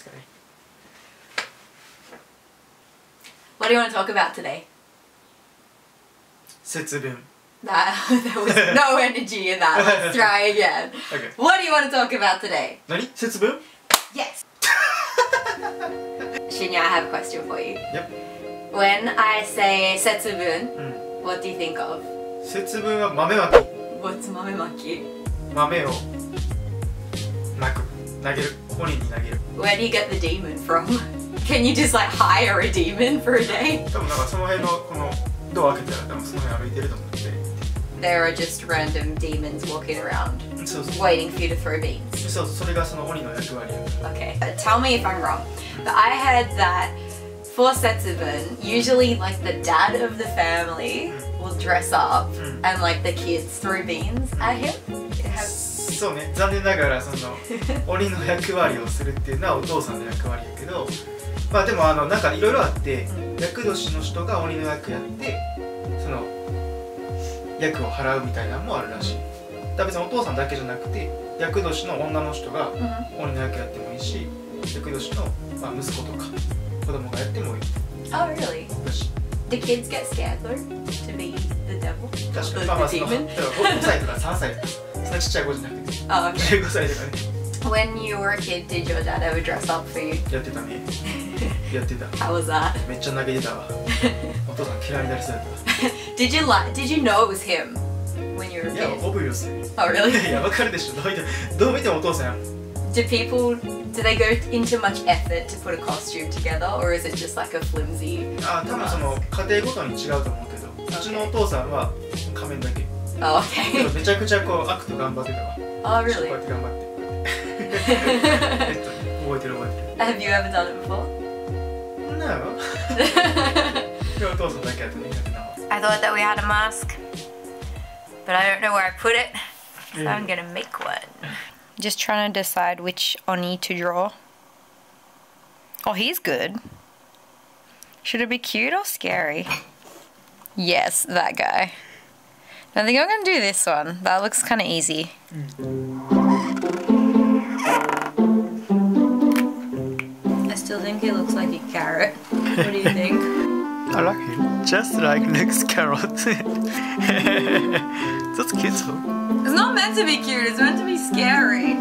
ですかね。 What do you want to talk about today? 節分。 There was no energy in that. Let's try again. Okay. What do you want to talk about today? 何？節分？ Yes. Shinya, I have a question for you. Yep. When I say Setsubun, what do you think of? 節分は豆まき。 What's mamemaki? 豆を投げる。鬼に投げる。 Where do you get the demon from? Can you just like hire a demon for a day? 多分なんかその辺のこのドア開けたら多分その辺歩いてると思って。 There are just random demons walking around, そうそう。 waiting for you to throw beans. そう、それがその鬼の役割。 Okay, tell me if I'm wrong. But I heard that for Setsubun, usually like the dad of the family will dress up and like the kids throw beans at him. そうね、残念ながらその鬼の役割をするっていうのはお父さんの役割やけど、まあでもなんかいろいろあって、厄年の人が鬼の役やってその役を払うみたいなのもあるらしい。だから別にお父さんだけじゃなくて厄年の女の人が鬼の役やってもいいし、厄年の、まあ、息子とか子供がやってもいい。 Oh really? Do kids get scared though to be the devil? 確かに、まあまあその5歳とか3歳とかそんなちっちゃい子じゃなくて Oh, okay. 15歳とかね。 When you were a kid, did your dad ever dress up for you? やってたね。やってた。 How was that? めっちゃ投げてたわ。お父さん嫌いになりそうやった。 Did you know it was him when you were a いや、 kid? obviously. Oh really? いや、わかるでしょ。どう見てもお父さんやん。 Do they go into much effort to put a costume together, or is it just like a flimsy? あ、多分その家庭ごとに違うと思うけど、うちのお父さんは仮面だけ。 Oh, okay. めちゃくちゃこうアクト頑張ってたわ。 Oh こう really? やって頑張って。覚えてる。 Have you ever done it before? No. お父さんだけやってね。 I thought that we had a mask, but I don't know where I put it, so I'm gonna make one. Just trying to decide which Oni to draw. Oh, he's good. Should it be cute or scary? Yes, that guy. I think I'm gonna do this one. That looks kind of easy. I still think it looks like a carrot. What do you think? I like it. Just like next carrot. That's cute though. It's not meant to be cute, it's meant to be scary.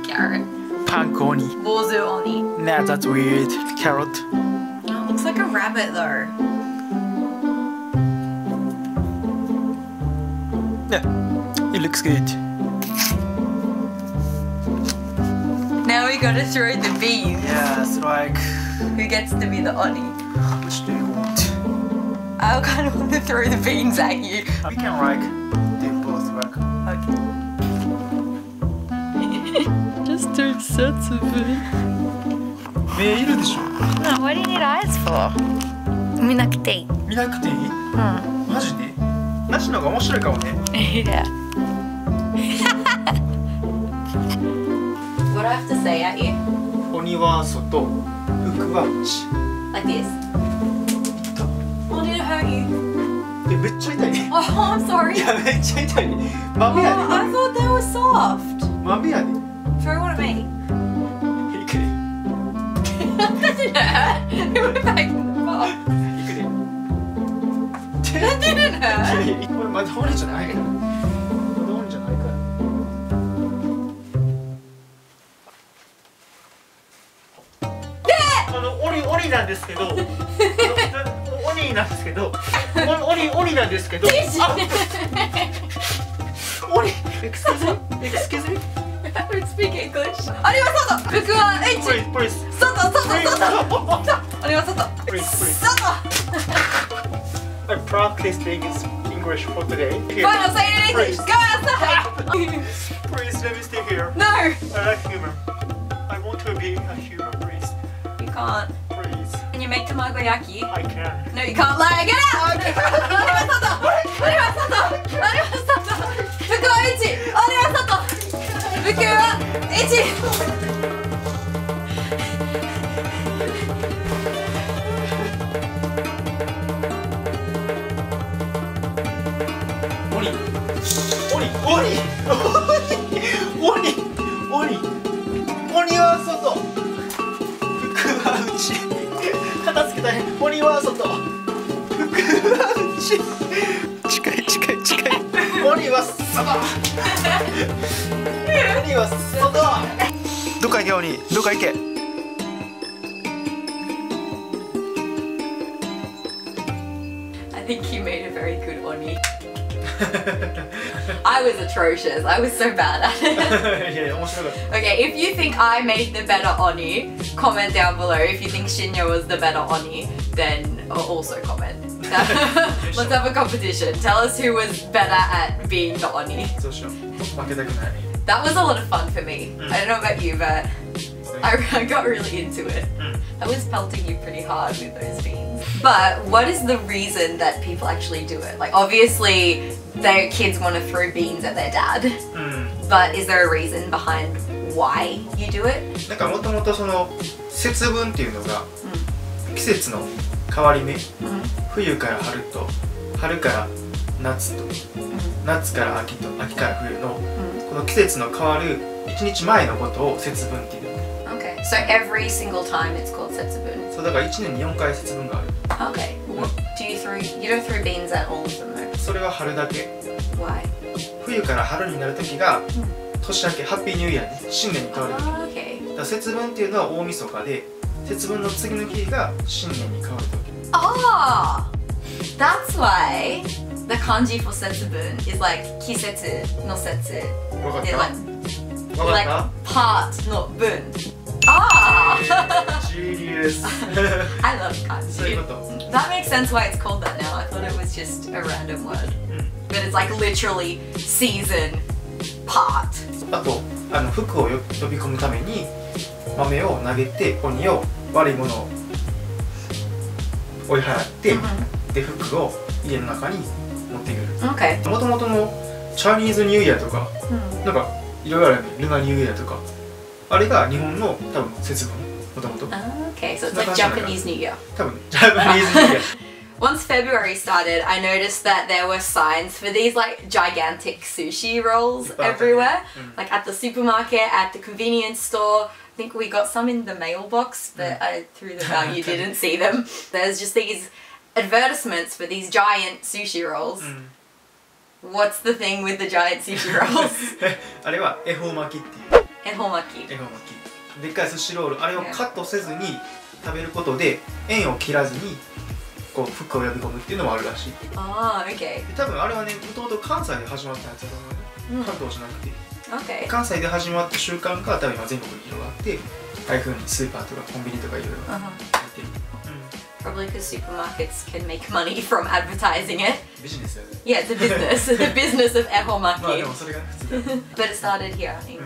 Carrot. Punk Oni. Bozu Oni. Nah, that's weird. Carrot. Oh, it looks like a rabbit though. Yeah, it looks good. Now we gotta throw the beans. Yeah, it's like... Who gets to be the Oni? Which do you want? I kind of want to throw the beans at you. We can like do both work. Okay. Just do Setsubun. 目いるでしょ。 No, what do you need eyes for? 見なくていい。見なくていい？マジで？なしの方が面白いかもね。Yeah. What do I have to say at you? 鬼は外、服は内。 Like this. Oh, did it hurt you? めっちゃ痛いね。 Oh, I'm sorry. いや、めっちゃ痛いね。豆 Oh, や I で。 thought they were soft. 豆やで。 Throw one at me. いくで。 That didn't hurt. It went back in the box. いくで。 That didn't hurt. これまだ鬼じゃないから。まだ鬼じゃないから。鬼なんですけど。鬼なんですけど。鬼なんですけど。鬼。Excuse me. Excuse me. I don't speak English. ありは外。服は H. Please. 外。ありは外。 Please. 外。 I practiced English for today. Fine, I'll say it in English. Please. Go outside. Please let me stay here. No. I like humor. I want to be a human, please. You can't. Please. Can you make tamagoyaki? I can. No, you can't lie. Get out. ありは外。ありは外。ありは外。服は H. ありは外。服は H. 鬼は外。外。近い近い近い。鬼は外。鬼は外。どっか行け鬼。どっか行け。I think you made a very good oni. I was atrocious. I was so bad at it. いやいや面白かった。Okay, if you think I made the better oni, comment down below. If you think Shinya was the better oni, then also comment. Let's have a competition. Tell us who was better at being the oni. そうしよう。負けたくない。That was a lot of fun for me. I don't know about you, but I got really into it. I was pelting you pretty hard with those beans. But what is the reason that people actually do it? Like obviously their kids want to throw beans at their dad. But is there a reason behind why you do it? なんかもともとその節分っていうのが季節の変わり目、冬から春と春から夏と夏から秋と秋から冬のこの季節の変わる1日前のことを節分っていう。Okay, so every single time it's called Setsubun. そうだから1年に4回節分がある。Okay, what do you throw? You don't throw beans at all of them though. それは春だけ。Why? 冬から春になる時が年明けハッピーニューイヤーで新年に変わる時。Okay. だから節分っていうのは大晦日で節分の次の日が新年に変わる時。Ah, that's why the kanji for Setsubun is like kisetsu no setsu. わかっ They're た？ like わかっ part no bun. Ah! た？Genius. I love そういう kanji. こと。That makes sense why it's called that now. I thought it was just a random word. But it's like literally season part. あと服を呼び込むために豆を投げて鬼を悪いものを追い払って、で服を家の中に持ってくる。Okay. もともとのチャイニーズニューイヤーとか、なんかいろいろあるよね。ルナニューイヤーとか、あれが日本の多分節分もともと。Okay, so it's like Japanese New Year. 多分ジャパニーズニューイヤー。Once February started, I noticed that there were signs for these like gigantic sushi rolls everywhere. Like at the supermarket, at the convenience store. I think we got some in the mailbox, but I threw them out. You didn't see them. There's just these advertisements for these giant sushi rolls. What's the thing with the giant sushi rolls? あれは恵方巻きっていう。恵方巻き。恵方巻き。でっかい寿司ロール、あれをカットせずに食べることで円を切らずにこう服を呼び込むっていうのもあるらしい。ああ、OK。多分あれはね、もともと関西で始まったやつだと思うね。関東じゃなくて。Okay. 関西で始まった習慣が多分今全国に広がってああいう風にスーパーとかコンビニとかいろいろやってる。Probably because supermarkets can make money from advertising it. ビジネスよね。Yeah, it's a business. The business of ehomaki. まあでもそれが普通だ。But it started here in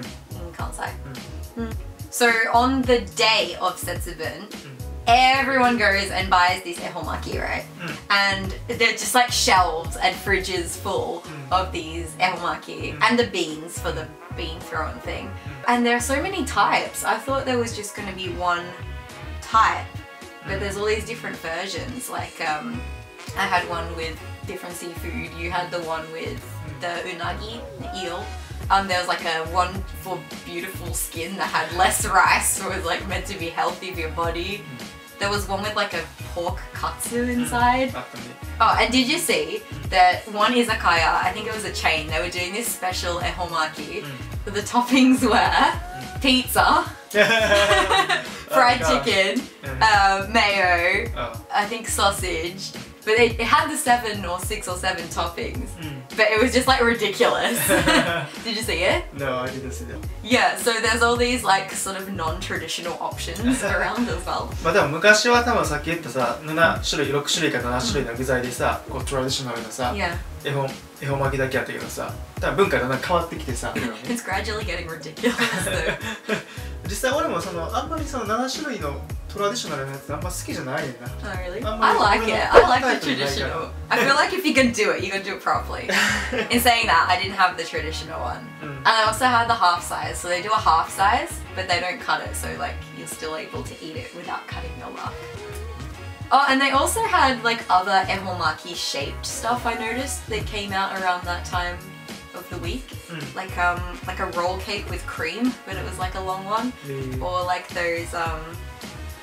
Kansai. So on the day of Setsubun, everyone goes and buys these ehomaki, right? And they're just like shelves and fridges full of these ehomaki and the beans for the bean throwing thing. And there are so many types. I thought there was just going to be one type, but there's all these different versions. Like I had one with different seafood. You had the one with the unagi, the eel. There was like a one for beautiful skin that had less rice, so it was like meant to be healthy for your body. There was one with like a pork katsu inside. Oh, and did you see that one izakaya, I think it was a chain, they were doing this special ehomaki. The toppings were pizza, fried chicken, mayo, I think sausage. But it had the 7 or 6 or 7 toppings. But it was just like ridiculous. Did you see it? No, I didn't see that. Yeah, so there's all these like sort of non-traditional options around as well. まあでも昔は多分さっき言ったさ7種類6種類か7種類の具材でさこうトラディショナルなさ恵方巻きだけやったけどさ多分文化が変わってきてさ It's gradually getting ridiculous though. 実際俺もあんまりその7種類のトラディショナルなやつあんま好きじゃないねんな。Oh really? I like it. I like the traditional. I feel like if you can do it, you can do it properly. In saying that, I didn't have the traditional one. And I also had the half size. So they do a half size, but they don't cut it. So like you're still able to eat it without cutting your luck. Oh, and they also had like other ehomaki shaped stuff I noticed that came out around that time of the week. Like a roll cake with cream, but it was like a long one. Or like those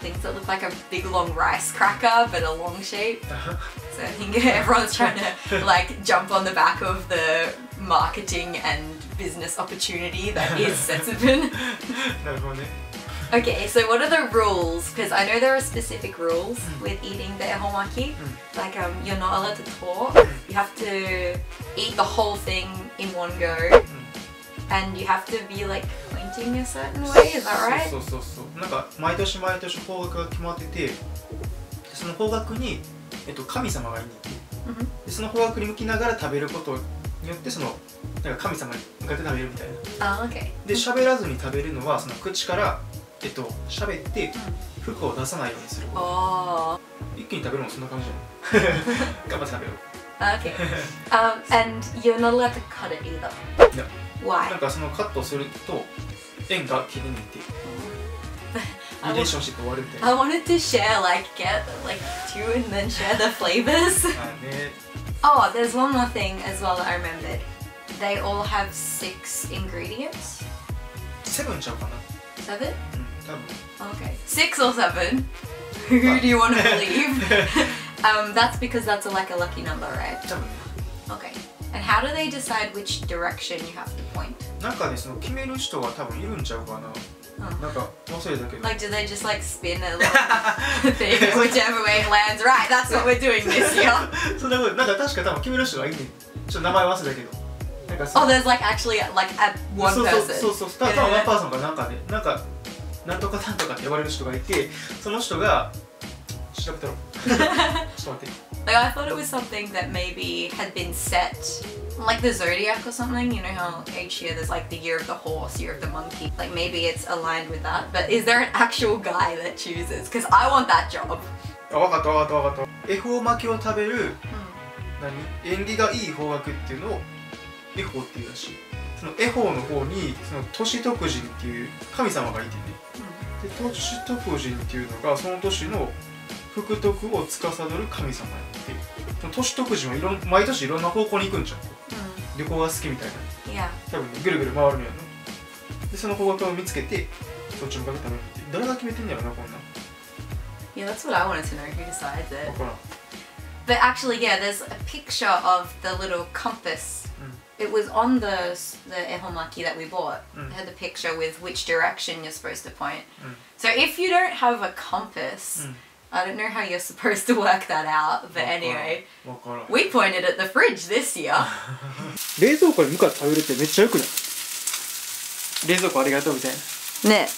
things that look like a big long rice cracker but a long shape. So I think everyone's trying to like jump on the back of the marketing and business opportunity that is Setsubun. Okay, so what are the rules? Because I know there are specific rules with eating the恵方巻き. Like you're not allowed to talk. You have to eat the whole thing in one go. And you have to be like pointing a certain way, is that right? そうそうそう。なんか毎年毎年方角が決まってて、その方角に神様がいて、でその方角に向きながら食べることによってそのなんか神様に向かって食べるみたいな。あ、OK。で喋らずに食べるのはその口から喋って服を出さないようにする。一気に食べるのもそんな感じじゃない。頑張って食べよう。Okay. And you're not allowed to cut it either. No. Why? なんかそのカットすると縁が切り抜いてリレーションシップ終わるみたいな。I wanted to share get like 2 and then share the flavors. Oh, there's one more thing as well that I remembered. They all have 6 ingredients. 7ちゃうかな。7? 多分。Okay. 6 or 7? Who do you want to believe? That's because that's like a lucky number, right? 多分ね。Okay. And how do they decide which direction you have to point? なんかね、その決める人が多分いるんちゃうかな。なんか忘れたけど。Like, do they just like spin a little thing, whichever way it lands? Right, that's what we're doing this year. そんなこと、なんか確か多分決める人がいるね。ちょっと名前忘れたけど。なんかOh, there's like actually like one person. そうそうそう。多分ワンパーソンかなんかね、なんかなんとかなんとかって呼ばれる人がいて、その人が調べたろ。ちょっと待って。Like I thought it was something that maybe had been set, like the zodiac or something. You know how each year there's like the year of the horse, year of the monkey. Like maybe it's aligned with that. But is there an actual guy that chooses? Because I want that job. あ、わかったわかったわかった。恵方巻きを食べる、縁起がいい方角っていうのを恵方っていうらしい。その恵方の方にその年徳神っていう神様がいてね。で年徳神っていうのがその年の福徳を司る神様やって、その年徳神は毎年いろんな方向に行くんじゃん。旅行が好きみたいな。多分ね、ぐるぐる回るのやな。で、その方角を見つけて、そっち向かって食べるって。誰が決めてんやろな、こんなん。Yeah, that's what I wanted to know. Who decides it? わからん。But actually, yeah, there's a picture of the little compass. It was on the恵方巻きthat we bought. It had the picture with which direction you're supposed to point. So if you don't have a compass, I don't know how you're supposed to work that out, but anyway, we pointed at the fridge this year. 冷蔵庫に向かって食べるってめっちゃよくない？冷蔵庫ありがとうみたいな。ね。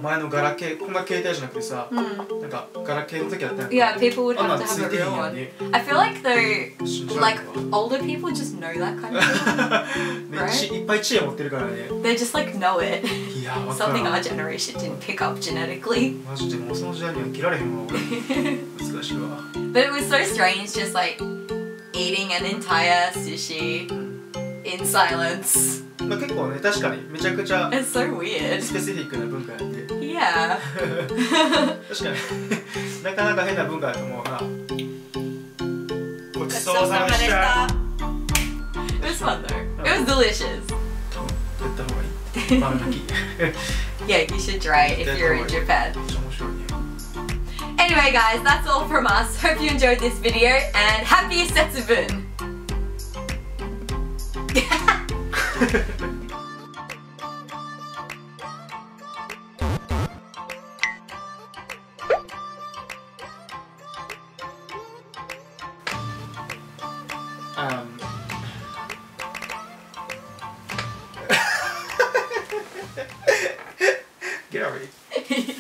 前のガラケー、こんな携帯じゃなくてさ、なんかガラケーの時あったんやん。Yeah, people would have to have a real one. I feel like though, like older people just know that kind of thing, right? いっぱい知恵持ってるからね。They just like know it. いや、わからん。Something our generation didn't pick up genetically. マジでもうその時代には生きられへんわ、俺。難しいわ。But it was so strange, just like eating an entire sushi in silence. まあ結構ね、確かにめちゃくちゃ It's so weird. スペシフィックな文化やって。Yeah. 確かになかなか変な文化だと思うな。ごちそうさまでした。It was fun though. It was delicious. 多分やった方がいい。豆まき。Yeah, you should try it if you're in Japan. めっちゃ面白いね。Anyway guys, that's all from us. Hope you enjoyed this video and happy Setsubun!